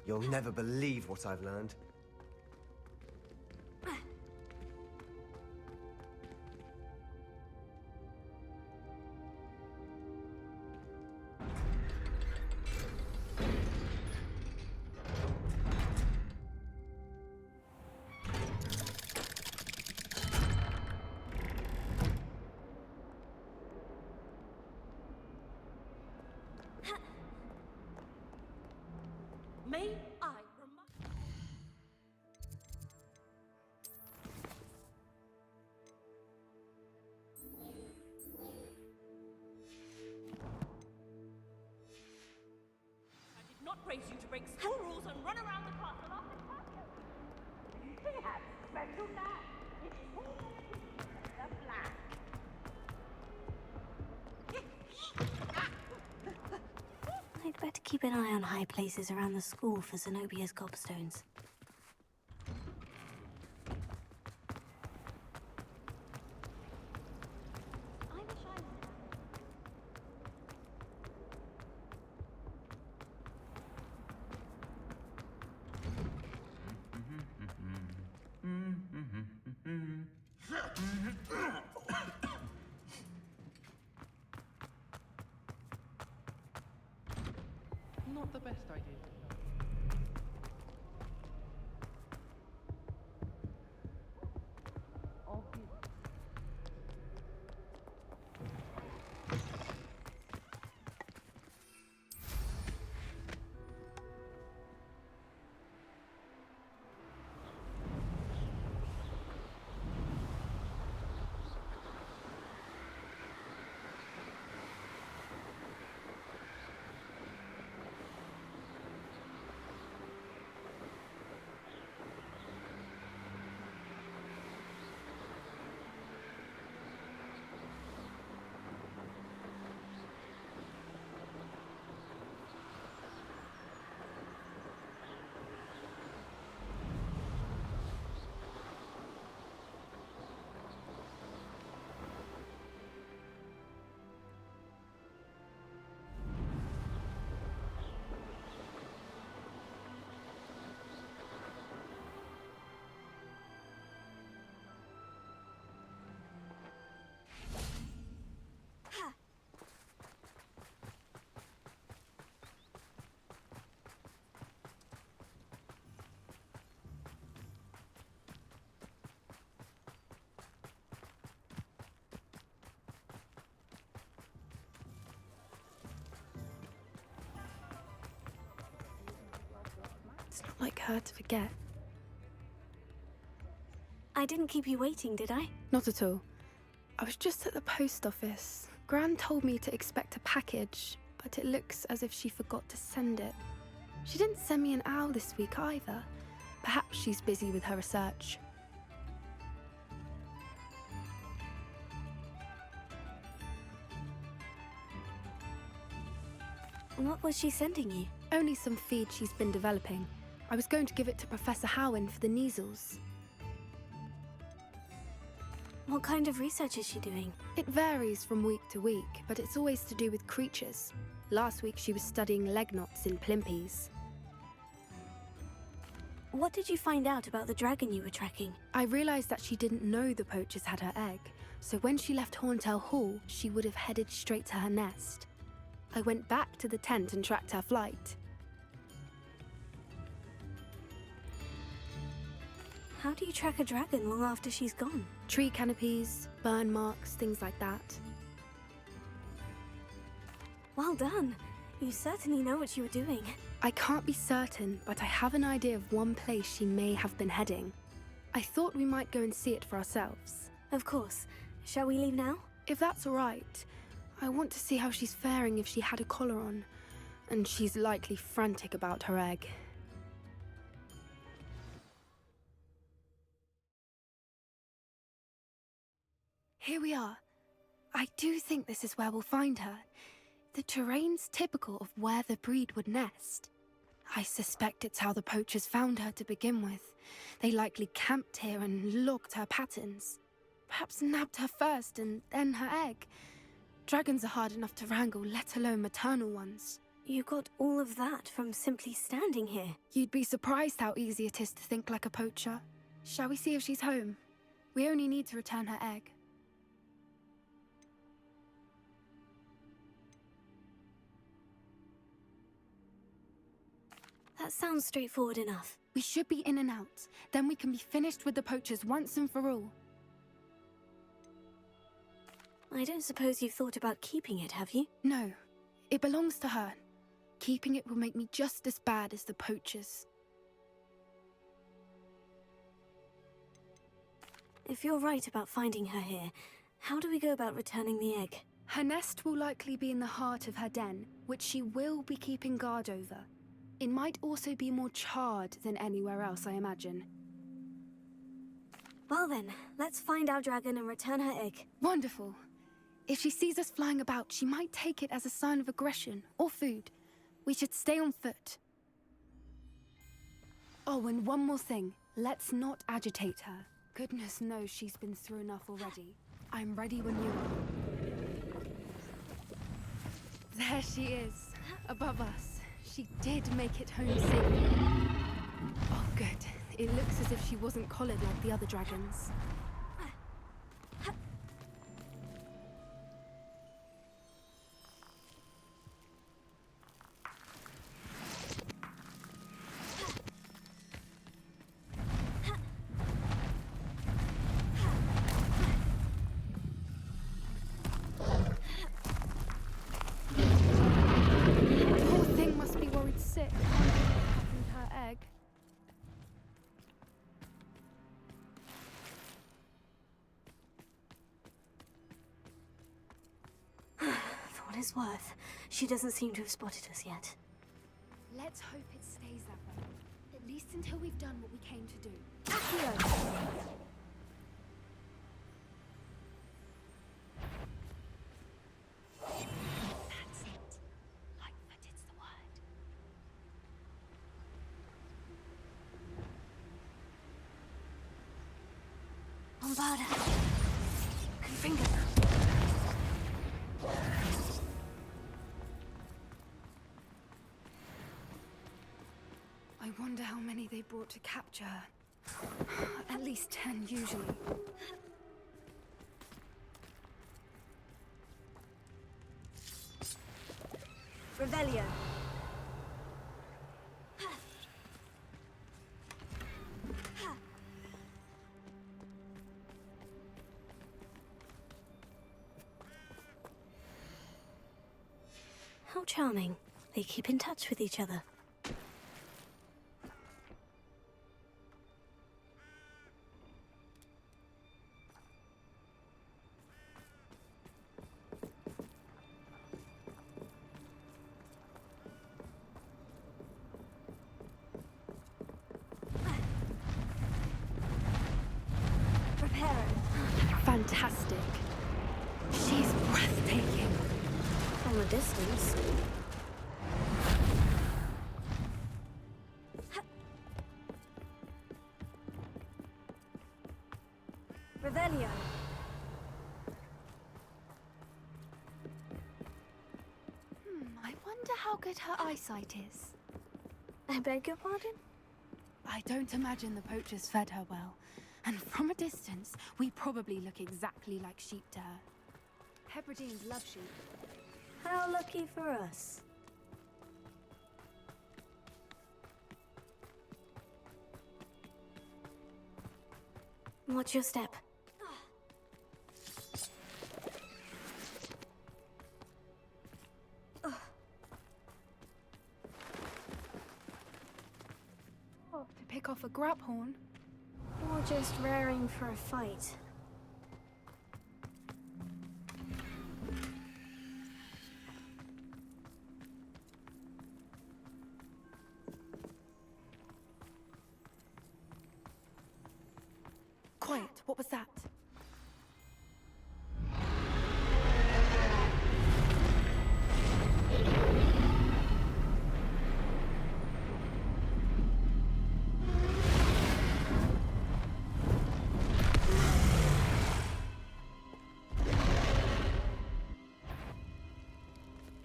You'll never believe what I've learned. May I remind... I did not raise you to break school rules and run around the castle after castle. He has special knack. It's the black. I'd better keep an eye on high places around the school for Zenobia's gobstones. Not the best idea. It's not like her to forget. I didn't keep you waiting, did I? Not at all. I was just at the post office. Gran told me to expect a package, but it looks as if she forgot to send it. She didn't send me an owl this week either. Perhaps she's busy with her research. What was she sending you? Only some feed she's been developing. I was going to give it to Professor Howin for the measles. What kind of research is she doing? It varies from week to week, but it's always to do with creatures. Last week she was studying leg knots in Plimpies. What did you find out about the dragon you were tracking? I realised that she didn't know the poachers had her egg, so when she left Horntail Hall, she would have headed straight to her nest. I went back to the tent and tracked her flight. How do you track a dragon long after she's gone? Tree canopies, burn marks, things like that. Well done. You certainly know what you were doing. I can't be certain, but I have an idea of one place she may have been heading. I thought we might go and see it for ourselves. Of course. Shall we leave now? If that's all right. I want to see how she's faring if she had a collar on. And she's likely frantic about her egg. Here we are. I do think this is where we'll find her. The terrain's typical of where the breed would nest. I suspect it's how the poachers found her to begin with. They likely camped here and logged her patterns. Perhaps nabbed her first and then her egg. Dragons are hard enough to wrangle, let alone maternal ones. You got all of that from simply standing here. You'd be surprised how easy it is to think like a poacher. Shall we see if she's home? We only need to return her egg. That sounds straightforward enough. We should be in and out. Then we can be finished with the poachers once and for all. I don't suppose you've thought about keeping it, have you? No, it belongs to her. Keeping it will make me just as bad as the poachers. If you're right about finding her here, how do we go about returning the egg? Her nest will likely be in the heart of her den, which she will be keeping guard over. It might also be more charred than anywhere else, I imagine. Well then, let's find our dragon and return her egg. Wonderful. If she sees us flying about, she might take it as a sign of aggression or food. We should stay on foot. Oh, and one more thing. Let's not agitate her. Goodness knows she's been through enough already. I'm ready when you are. There she is, above us. She did make it home safely. Oh, good. It looks as if she wasn't collared like the other dragons. For what it's worth, she doesn't seem to have spotted us yet. Let's hope it stays that way. At least until we've done what we came to do. Accio! That's it. Lightfooted's the word. Bombarda. Confringo. I wonder how many they brought to capture her. At least 10 usually. Revelio. How charming. They keep in touch with each other. Fantastic. She's breathtaking. From a distance. Revelio. I wonder how good her eyesight is. I beg your pardon? I don't imagine the poachers fed her well. And from a distance, we probably look exactly like sheep to her. Hebrideans love sheep. How lucky for us. Watch your step. To pick off a grab horn. Or just raring for a fight. Quiet, what was that?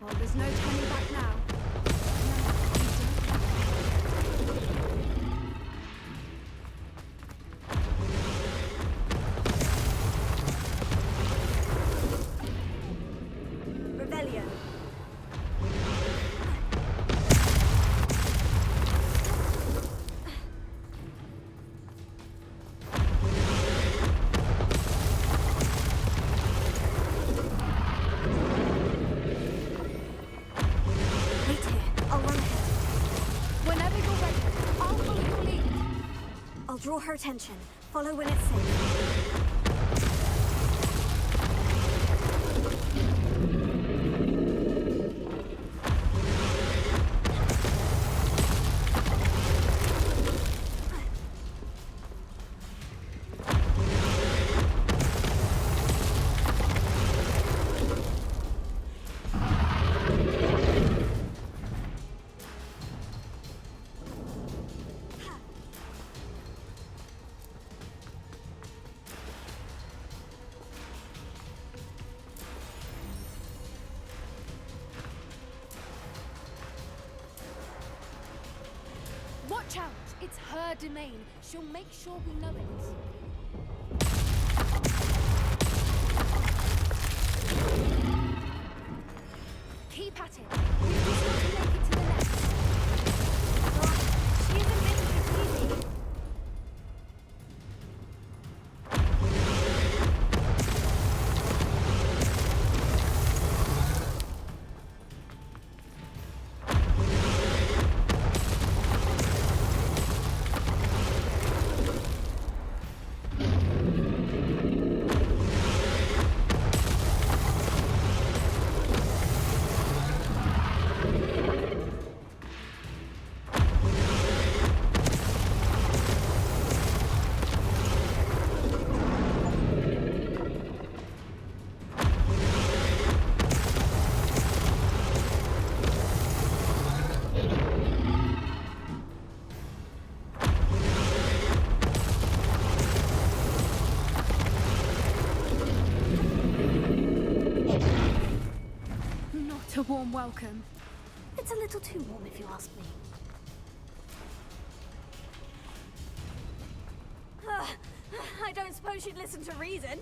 Well, there's no turning back now. Draw her attention. Follow when it's safe. Watch out! It's her domain. She'll make sure we know it. Keep at it. We've just got to make it to the nest. She isn't making it easy. Not a warm welcome. It's a little too warm if you ask me. I don't suppose you'd listen to reason.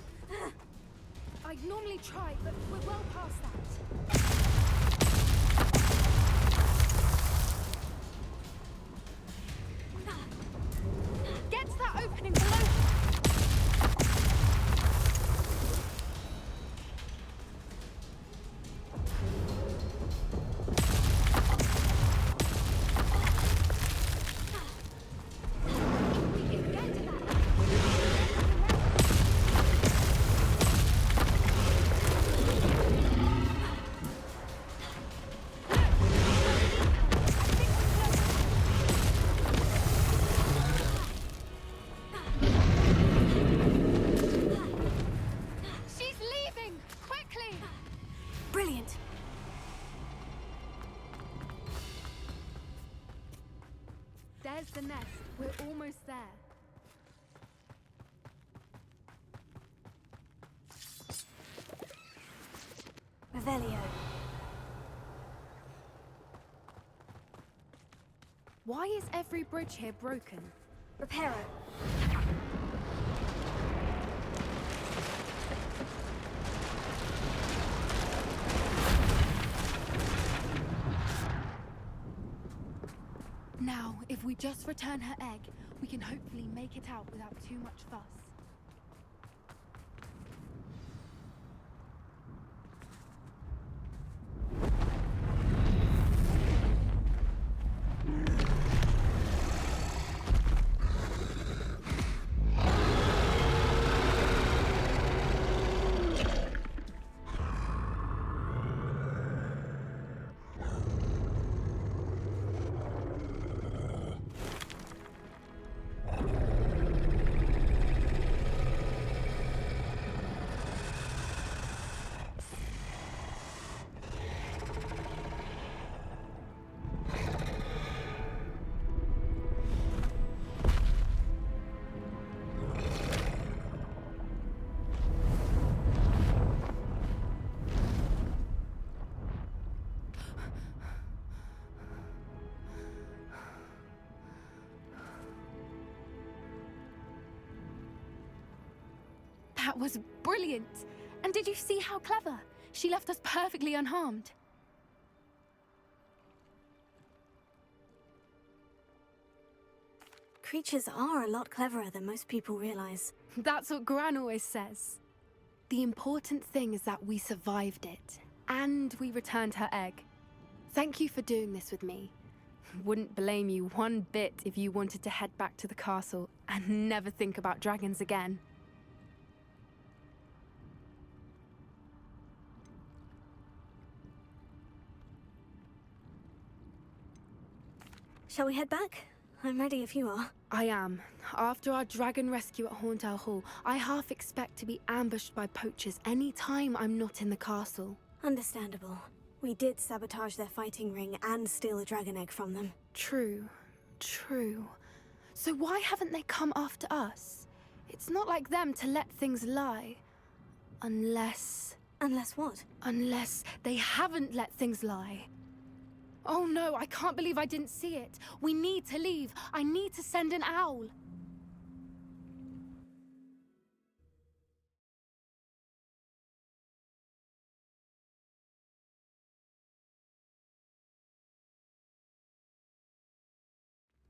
I'd normally try, but we're well past that. Get to that opening below. Brilliant. There's the nest. We're almost there. Revelio. Why is every bridge here broken? Reparo. Now, if we just return her egg, we can hopefully make it out without too much fuss. That was brilliant! And did you see how clever? She left us perfectly unharmed. Creatures are a lot cleverer than most people realize. That's what Gran always says. The important thing is that we survived it, and we returned her egg. Thank you for doing this with me. Wouldn't blame you one bit if you wanted to head back to the castle and never think about dragons again. Shall we head back? I'm ready if you are. I am. After our dragon rescue at Hauntow Hall, I half expect to be ambushed by poachers any time I'm not in the castle. Understandable. We did sabotage their fighting ring and steal a dragon egg from them. True. So why haven't they come after us? It's not like them to let things lie. Unless what? Unless they haven't let things lie. Oh no, I can't believe I didn't see it. We need to leave. I need to send an owl.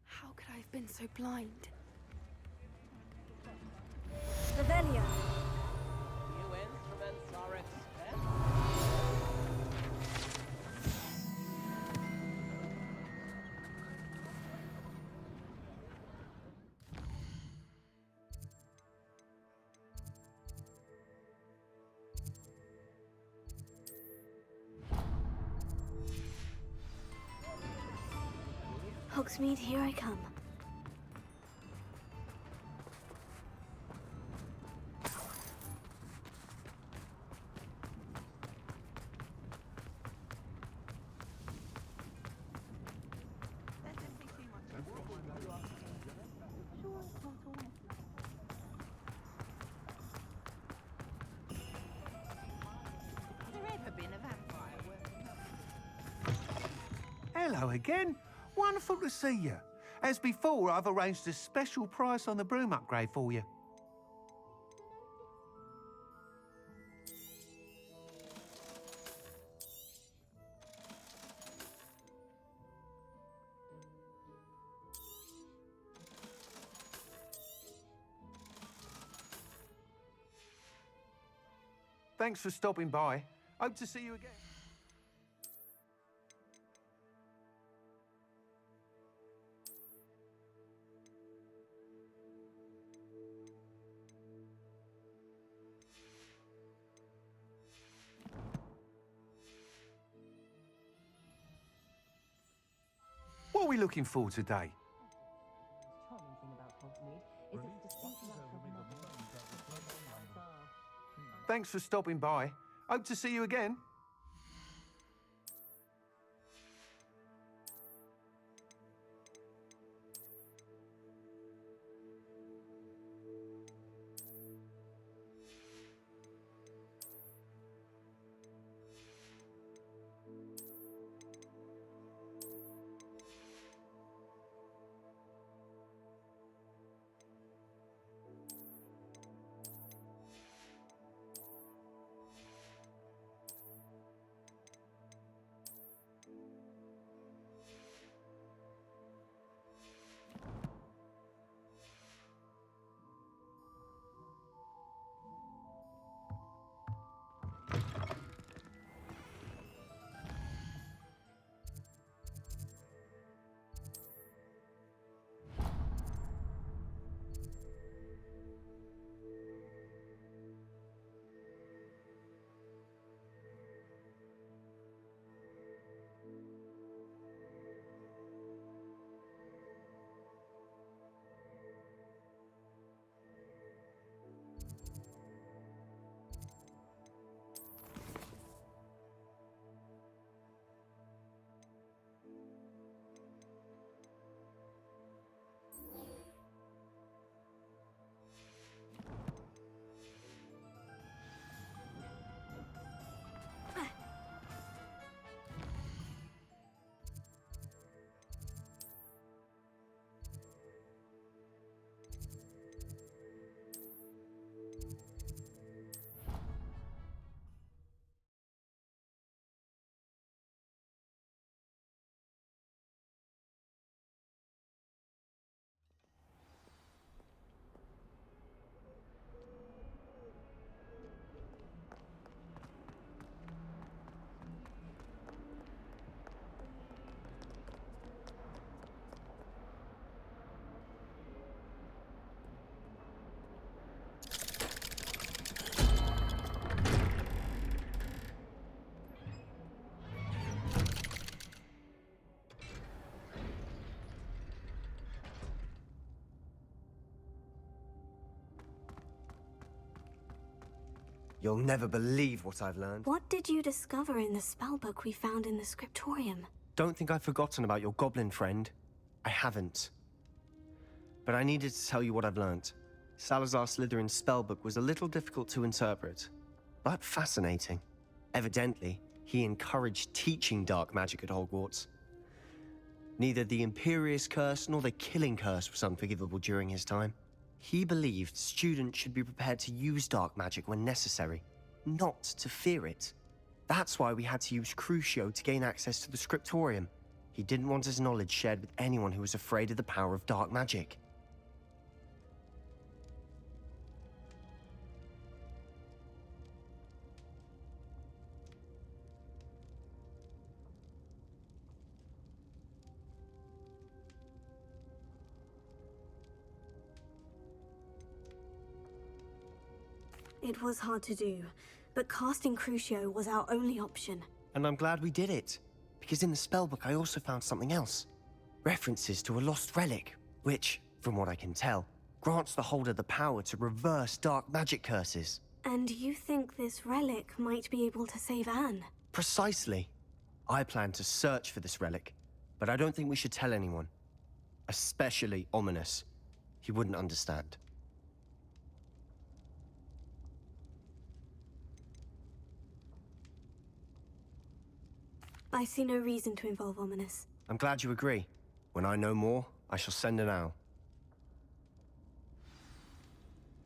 How could I have been so blind? Revelio. New instruments are expensive. Hogsmeade, here I come. Hello again. Wonderful to see you. As before, I've arranged a special price on the broom upgrade for you. Thanks for stopping by. Hope to see you again. What are we looking for today? Charming thing about Hogwarts is its distinct lack of Thanks for stopping by. Hope to see you again. You'll never believe what I've learned. What did you discover in the spellbook we found in the scriptorium? Don't think I've forgotten about your goblin friend. I haven't. But I needed to tell you what I've learnt. Salazar Slytherin's spellbook was a little difficult to interpret, but fascinating. Evidently, he encouraged teaching dark magic at Hogwarts. Neither the Imperious Curse nor the Killing Curse was unforgivable during his time. He believed students should be prepared to use dark magic when necessary, not to fear it. That's why we had to use Crucio to gain access to the scriptorium. He didn't want his knowledge shared with anyone who was afraid of the power of dark magic. It was hard to do, but casting Crucio was our only option. And I'm glad we did it, because in the spellbook I also found something else. References to a lost relic, which, from what I can tell, grants the holder the power to reverse dark magic curses. And you think this relic might be able to save Anne? Precisely. I plan to search for this relic, but I don't think we should tell anyone. Especially Ominous. He wouldn't understand. I see no reason to involve Ominous. I'm glad you agree. When I know more, I shall send an owl.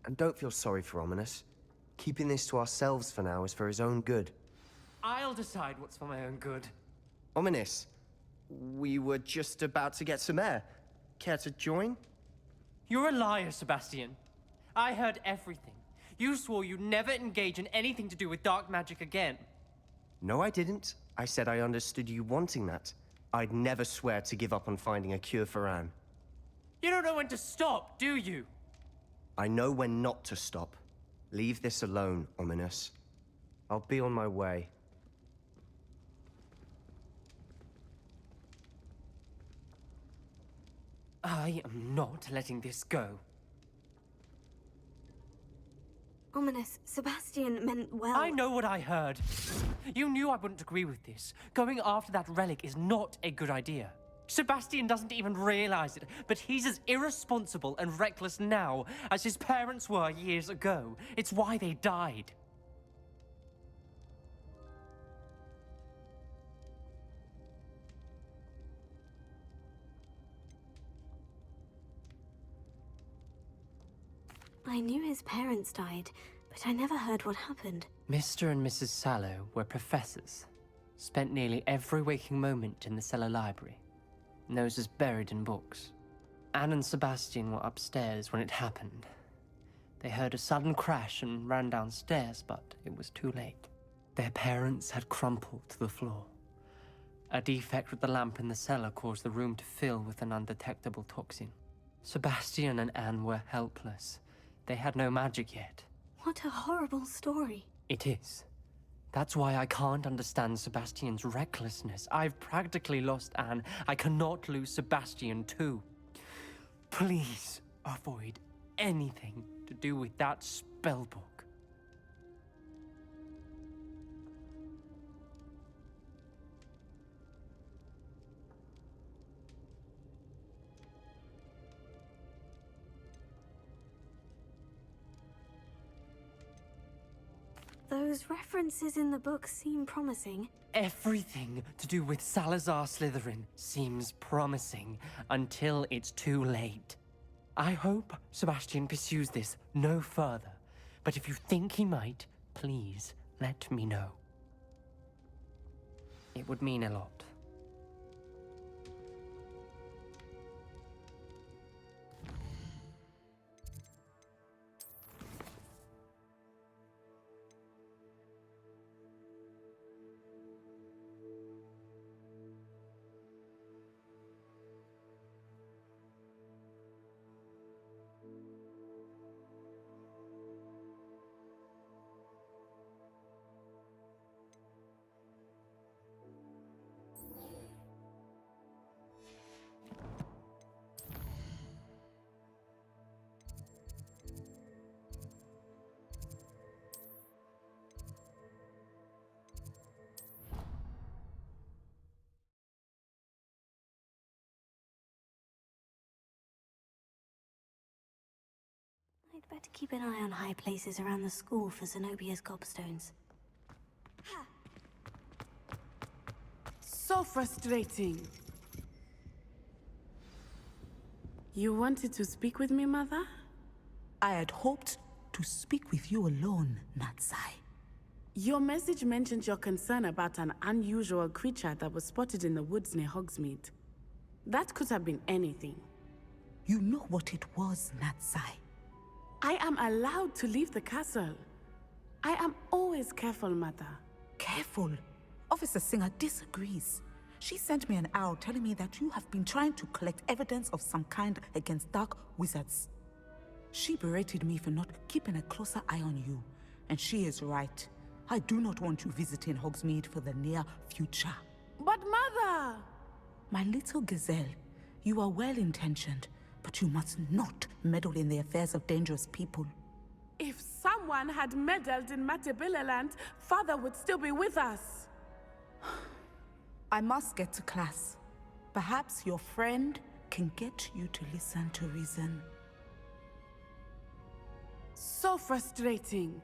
And don't feel sorry for Ominous. Keeping this to ourselves for now is for his own good. I'll decide what's for my own good. Ominous, we were just about to get some air. Care to join? You're a liar, Sebastian. I heard everything. You swore you'd never engage in anything to do with dark magic again. No, I didn't. I said I understood you wanting that. I'd never swear to give up on finding a cure for Anne. You don't know when to stop, do you? I know when not to stop. Leave this alone, Ominous. I'll be on my way. I am not letting this go. Ominous, Sebastian meant well. I know what I heard. You knew I wouldn't agree with this. Going after that relic is not a good idea. Sebastian doesn't even realize it, but he's as irresponsible and reckless now as his parents were years ago. It's why they died. I knew his parents died, but I never heard what happened. Mr. and Mrs. Sallow were professors. Spent nearly every waking moment in the cellar library. Noses buried in books. Anne and Sebastian were upstairs when it happened. They heard a sudden crash and ran downstairs, but it was too late. Their parents had crumpled to the floor. A defect with the lamp in the cellar caused the room to fill with an undetectable toxin. Sebastian and Anne were helpless. They had no magic yet. What a horrible story. It is. That's why I can't understand Sebastian's recklessness. I've practically lost Anne. I cannot lose Sebastian too. Please avoid anything to do with that spellbook. Those references in the book seem promising. Everything to do with Salazar Slytherin seems promising until it's too late. I hope Sebastian pursues this no further, but if you think he might, please let me know. It would mean a lot. I'd better keep an eye on high places around the school for Zenobia's gobstones. So frustrating. You wanted to speak with me, Mother? I had hoped to speak with you alone, Natsai. Your message mentioned your concern about an unusual creature that was spotted in the woods near Hogsmeade. That could have been anything. You know what it was, Natsai. I am allowed to leave the castle. I am always careful, Mother. Careful. Officer Singer disagrees. She sent me an owl telling me that you have been trying to collect evidence of some kind against dark wizards. She berated me for not keeping a closer eye on you, and she is right. I do not want you visiting Hogsmeade for the near future. But Mother! My little gazelle, you are well-intentioned, but you must not meddle in the affairs of dangerous people. If someone had meddled in Matabeleland, Father would still be with us. I must get to class. Perhaps your friend can get you to listen to reason. So frustrating.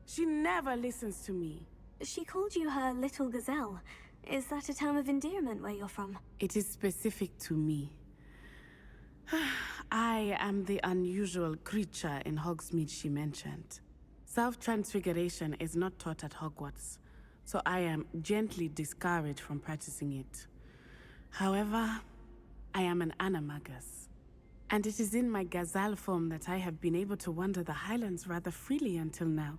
She never listens to me. She called you her little gazelle. Is that a term of endearment where you're from? It is specific to me. I am the unusual creature in Hogsmeade she mentioned. Self-transfiguration is not taught at Hogwarts, so I am gently discouraged from practicing it. However, I am an animagus, and it is in my gazelle form that I have been able to wander the Highlands rather freely until now,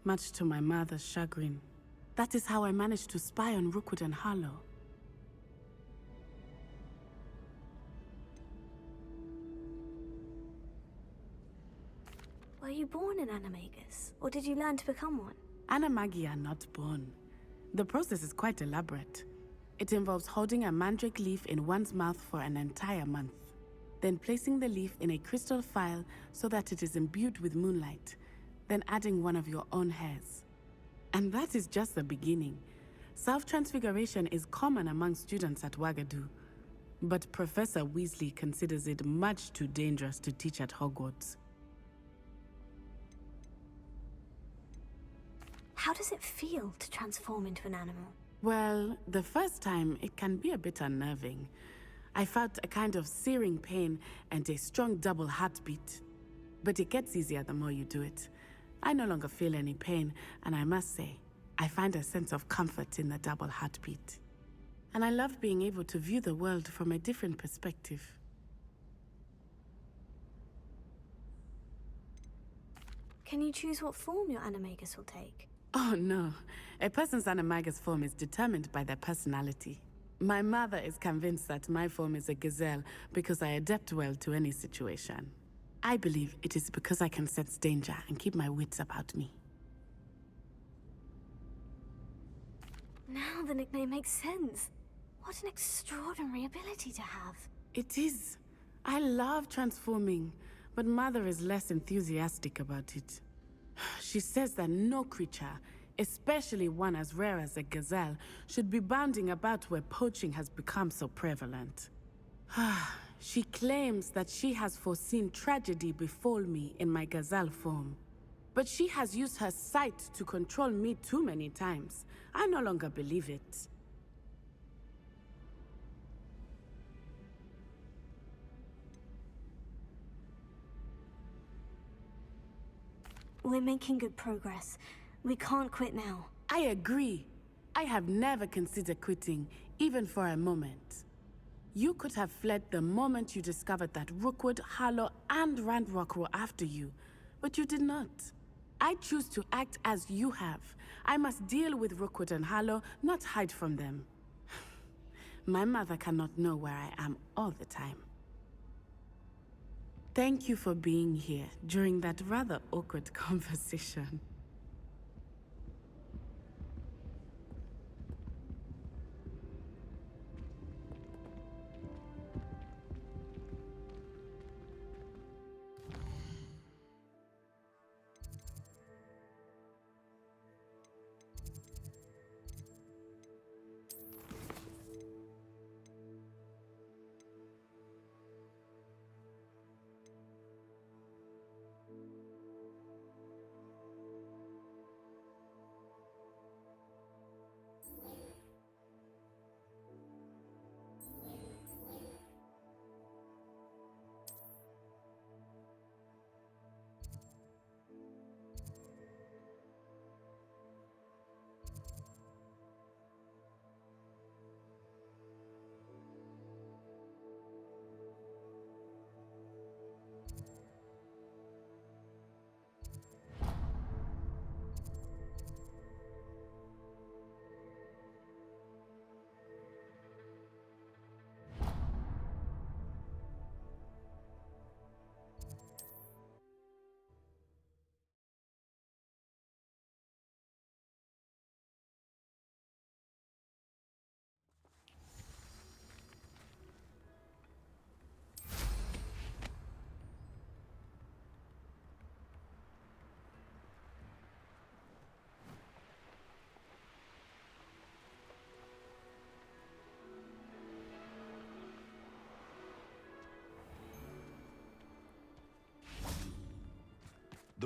much to my mother's chagrin. That is how I managed to spy on Rookwood and Harlow. Were you born an animagus, or did you learn to become one? Animagi are not born. The process is quite elaborate. It involves holding a mandrake leaf in one's mouth for an entire month, then placing the leaf in a crystal phial so that it is imbued with moonlight, then adding one of your own hairs. And that is just the beginning. Self-transfiguration is common among students at Wagadu, but Professor Weasley considers it much too dangerous to teach at Hogwarts. How does it feel to transform into an animal? Well, the first time, it can be a bit unnerving. I felt a kind of searing pain and a strong double heartbeat. But it gets easier the more you do it. I no longer feel any pain, and I must say, I find a sense of comfort in the double heartbeat. And I love being able to view the world from a different perspective. Can you choose what form your animagus will take? Oh no, a person's animagus form is determined by their personality. My mother is convinced that my form is a gazelle because I adapt well to any situation. I believe it is because I can sense danger and keep my wits about me. Now the nickname makes sense. What an extraordinary ability to have. It is. I love transforming, but Mother is less enthusiastic about it. She says that no creature, especially one as rare as a gazelle, should be bounding about where poaching has become so prevalent. She claims that she has foreseen tragedy befall me in my gazelle form. But she has used her sight to control me too many times. I no longer believe it. We're making good progress. We can't quit now. I agree. I have never considered quitting, even for a moment. You could have fled the moment you discovered that Rookwood, Harlow, and Randrock were after you, but you did not. I choose to act as you have. I must deal with Rookwood and Harlow, not hide from them. My mother cannot know where I am all the time. Thank you for being here during that rather awkward conversation.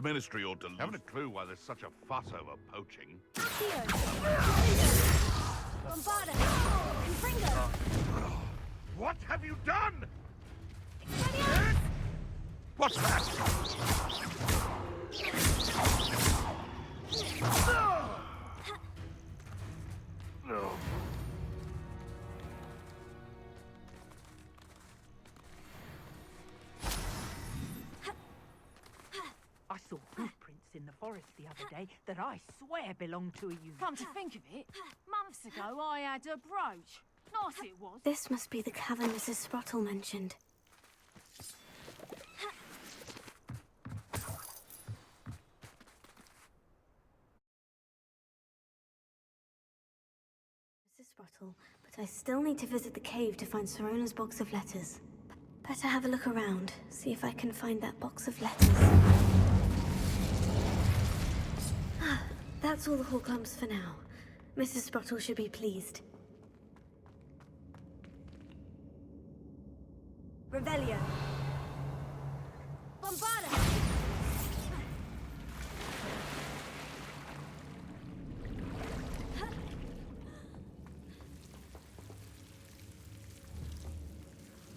The Ministry ought to... Haven't a clue why there's such a fuss over poaching. Bombarda! Confringo! What have you done? Expelliarmus! What's that? I saw footprints in the forest the other day that I swear belonged to a unit. Come to think of it, months ago I had a brooch. Nice it was. This must be the cavern Mrs. Sprottle mentioned. Mrs. Sprottle, but I still need to visit the cave to find Sirona's box of letters. Better have a look around, see if I can find that box of letters. That's all the Horklumps for now. Mrs. Sprottle should be pleased. Revelio. Bombarda!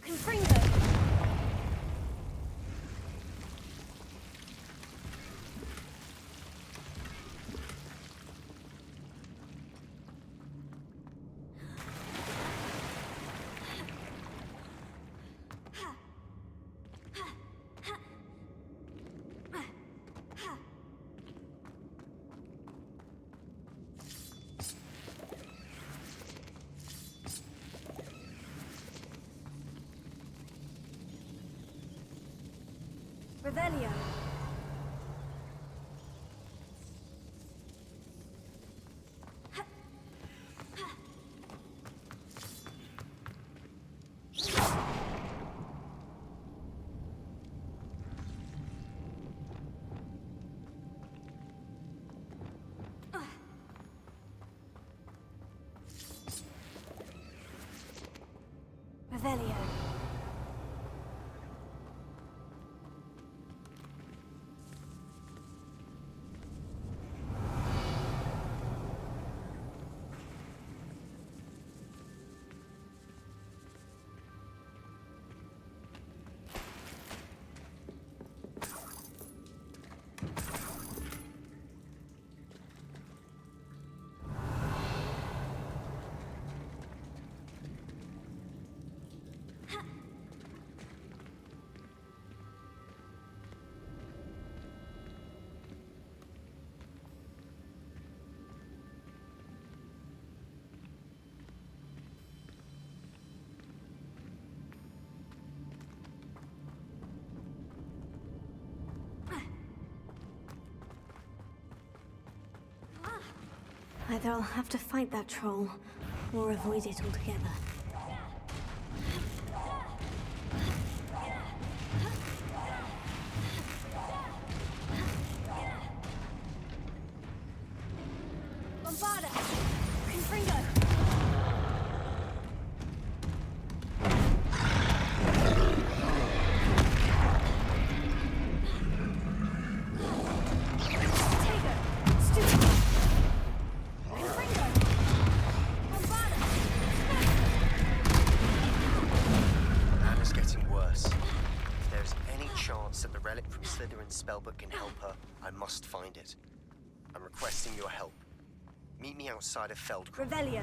Confringo! Revelio. Revelio. Either I'll have to fight that troll, or avoid it altogether. Bombarda! Confringo! Spellbook can help her, I must find it. I'm requesting your help. Meet me outside of Feldcroft. Revelio.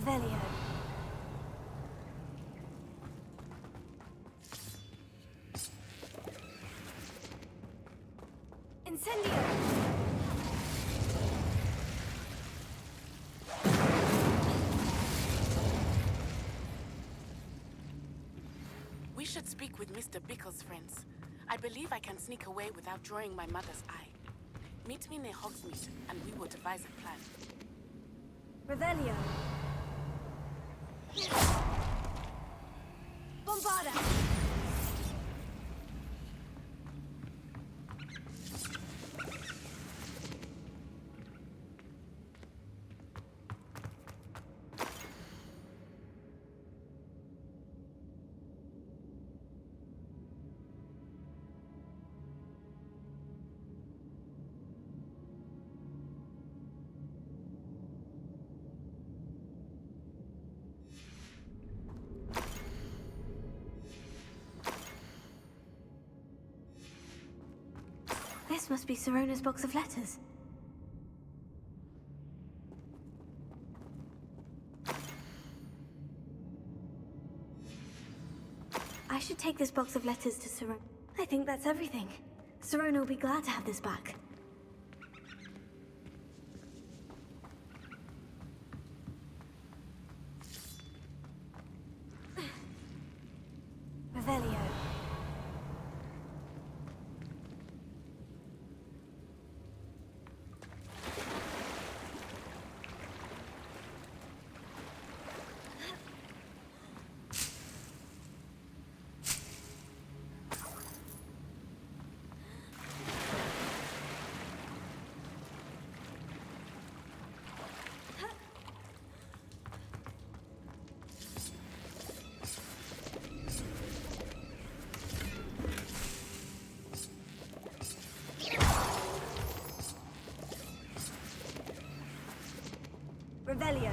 Revelio. Incendio. We should speak with Mr. Bickle's friends. I believe I can sneak away without drawing my mother's eye. Meet me near Hogsmeade, and we will devise a plan. Revelio. Bombarda. This must be Sirona's box of letters. I should take this box of letters to Sirona. I think that's everything. Sirona will be glad to have this back. Revelio. Revelio.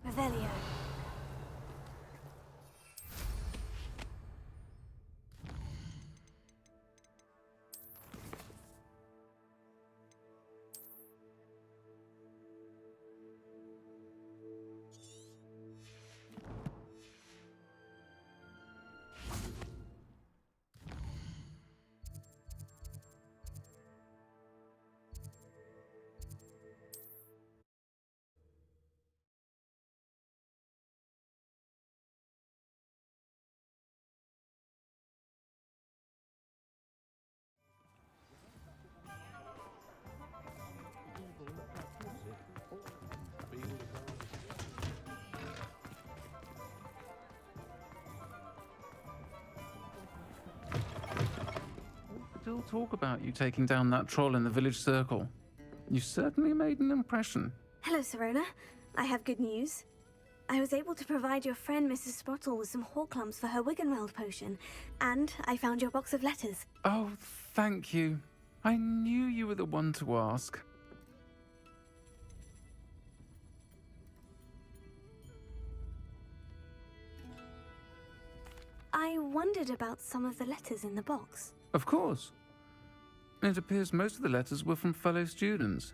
Revelio. Still talk about you taking down that troll in the village circle. You certainly made an impression. Hello, Sirona. I have good news. I was able to provide your friend Mrs. Spottle with some Horklumps for her Wiggenweld potion, and I found your box of letters. Oh, thank you. I knew you were the one to ask. I wondered about some of the letters in the box. Of course. It appears most of the letters were from fellow students.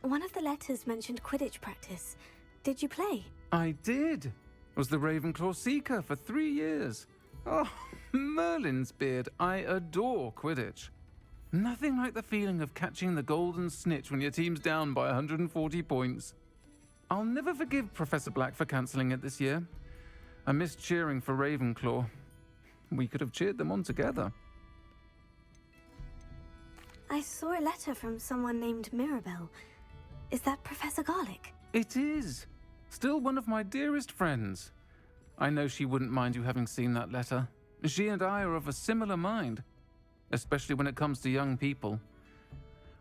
One of the letters mentioned Quidditch practice. Did you play? I did. Was the Ravenclaw Seeker for 3 years. Oh, Merlin's beard. I adore Quidditch. Nothing like the feeling of catching the golden snitch when your team's down by 140 points. I'll never forgive Professor Black for cancelling it this year. I missed cheering for Ravenclaw. We could have cheered them on together. I saw a letter from someone named Mirabelle. Is that Professor Garlick? It is. Still one of my dearest friends. I know she wouldn't mind you having seen that letter. She and I are of a similar mind, especially when it comes to young people.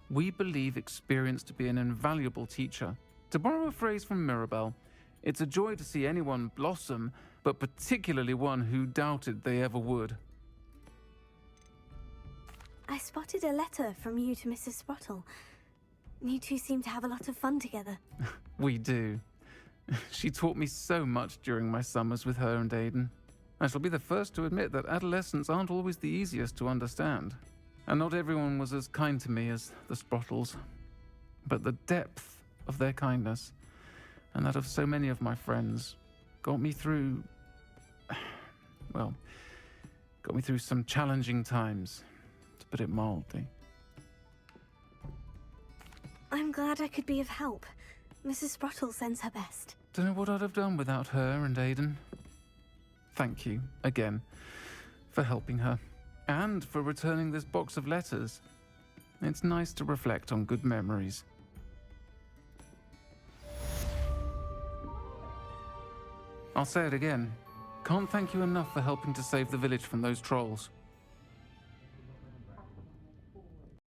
We believe experience to be an invaluable teacher. To borrow a phrase from Mirabelle, it's a joy to see anyone blossom, but particularly one who doubted they ever would. I spotted a letter from you to Mrs. Sprottle. You two seem to have a lot of fun together. We do. She taught me so much during my summers with her and Aiden. I shall be the first to admit that adolescents aren't always the easiest to understand. And not everyone was as kind to me as the Sprottles. But the depth of their kindness, and that of so many of my friends, got me through... well, got me through some challenging times, to put it mildly. I'm glad I could be of help. Mrs. Sprottle sends her best. Don't know what I'd have done without her and Aiden. Thank you, again, for helping her, and for returning this box of letters. It's nice to reflect on good memories. I'll say it again. Can't thank you enough for helping to save the village from those trolls.